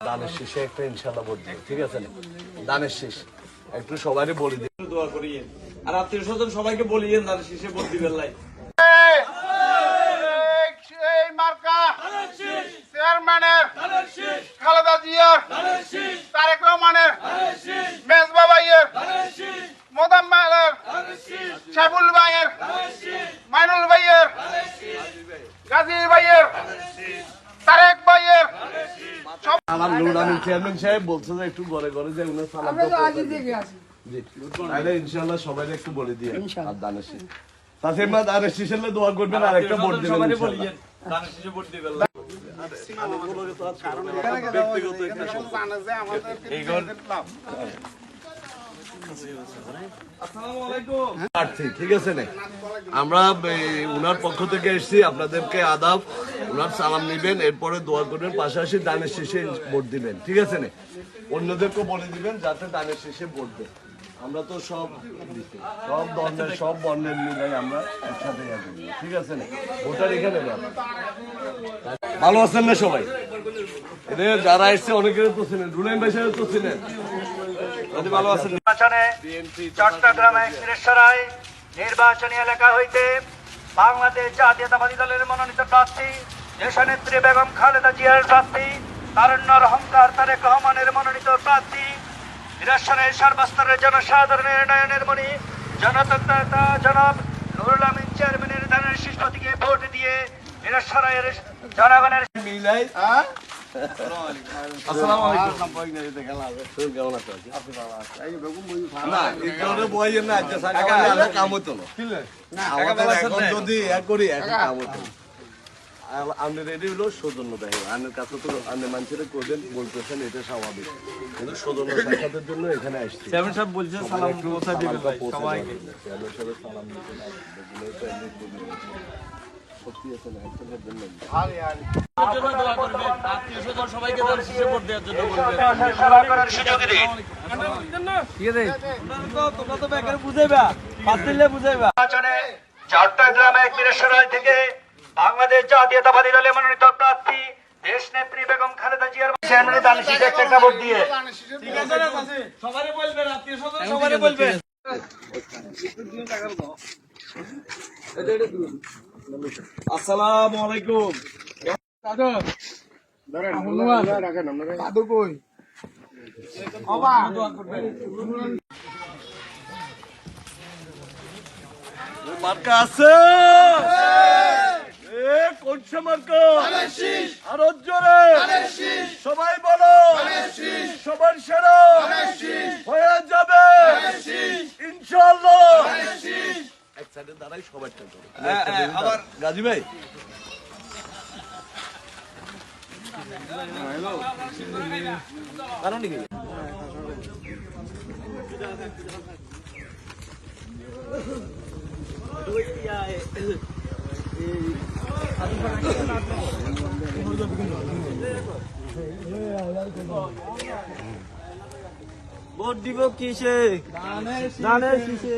দানের শেষে একটা ইনশাল্লাহ ভোট দিবেন, ঠিক আছে না? দানের শেষ একটু সবাই বলে দিন, দোয়া করিয়েন আর আত্মীয় স্বজন সবাইকে বলিয়েন দানের শেষে ভোট দিবেন লাই। চেয়ারম্যানের খালেদা জিয়ার তারেক রহমানের মেজবা ভাইয়ের মোদাম্মেলের সাইফুল ভাইয়ের মাইনুল ভাইয়ের গাজী ভাইয়ের তারেক ভাইয়ের আমার নুর আমিন চেয়ারম্যান সাহেব বলছে যে একটু ঘরে ঘরে যে উনার সালাম তাহলে ইনশাআল্লাহ সবাই একটু বলে দিয়ে আর দানের শেষ তাতে মা দানের শেষে দোয়া করবেন আর একটা ভোট দিবেন সবাই বলিয়েন দানের শেষে ভোট দিবেন লাই। আসসালামু আলাইকুম। ঠিক আছে না, আমরা উনার পক্ষ থেকে এসেছি, আপনাদেরকে আদাব, উনার সালাম নিবেন, এরপরে দোয়া করবেন, পাশাপাশি দানের শেষে ভোট দিবেন, ঠিক আছে না? অন্যদেরকে বলে দিবেন যাতে দানের শেষে ভোট দেন। আমরা তো সব ধর্মের সব বর্ণের মিলাই আমরা একসাথে করি, ঠিক আছে না? ভোটার এখানে ভালো আছেন না সবাই? এদের যারা এসছে অনেকের তো চিনেন, রুলাইন ভাই সাহেব তো চিনেন, ভালো আছেন? চট্টগ্রামের খিরেশ্বরায় নির্বাচনী এলাকা হইতে বাংলাদেশ জাতীয়তাবাদী দলের মনোনীত প্রার্থী দেশনেত্রী বেগম খালেদা জিয়ার প্রার্থী তারুণ্যর অহংকার তারেক রহমানের মনোনীত প্রার্থী নিরসনের সর্বস্তরের জনসাধারণের উন্নয়নের মণি জনতন্ত্রতা জনাব নুরুল আমিন চেয়ারম্যানের দানের শীষ প্রতীকে ভোট দিয়ে নিরসনের জনগণের মিলাই। আসসালামু আলাইকুম। কেমন আছো? না এই কারণে বইয়ের না আজকে সকালে কাম হতো না, আমাদের এখন যদি এক করি এখন কাম হতো না। আপনি রেডি হলো সৌজন্য দেখেন, আপনার কাছে তো আপনি মানুষের করবেন বলতেছেন, এটা স্বাভাবিক, কিন্তু সৌজন্য সাক্ষাতের জন্য এখানে আসছি। চেয়ারম্যান সাহেব বলছেন সালাম পৌঁছায় দিবেন ভাই সবাইকে। চেয়ারম্যান সাহেব সালাম দিতে না, এগুলো তো এমনি করি না। সত্যি আছে না, একজনের জন্য দোয়া করবেন, আত্মীয় স্বজন সবাইকে দানের শেষে ভোট দেওয়ার জন্য বলবেন। সেবা করার সুযোগ দিন। তোমরা তো বেকার বুঝাইবা, পাঁচ দিলে বুঝাইবা। নির্বাচনে চট্টগ্রামের খিরেশ্বরায় থেকে বাংলাদেশ জাতীয়তাবাদী দলের মনোনীত প্রার্থী দেশনেত্রী বেগম খালেদা জিয়ার চেয়ারম্যানের দানের শীষে একটা ভোট দিয়ে ঠিক আছে না চাচি? সবারই বলবেন, আত্মীয় স্বজন সবারই বলবেন। আসসালামু আলাইকুম। মার্কা আছে কোনসে মার্কা আরো জোরে সবাই বলো, সবার সেরা হয়ে যাবে ইনশাআল্লাহ। এক সাইডে দাঁড়াই সবাই আবার গাজী ভাই কারণ কি ভোট দিব কিসে? দানের শীষে।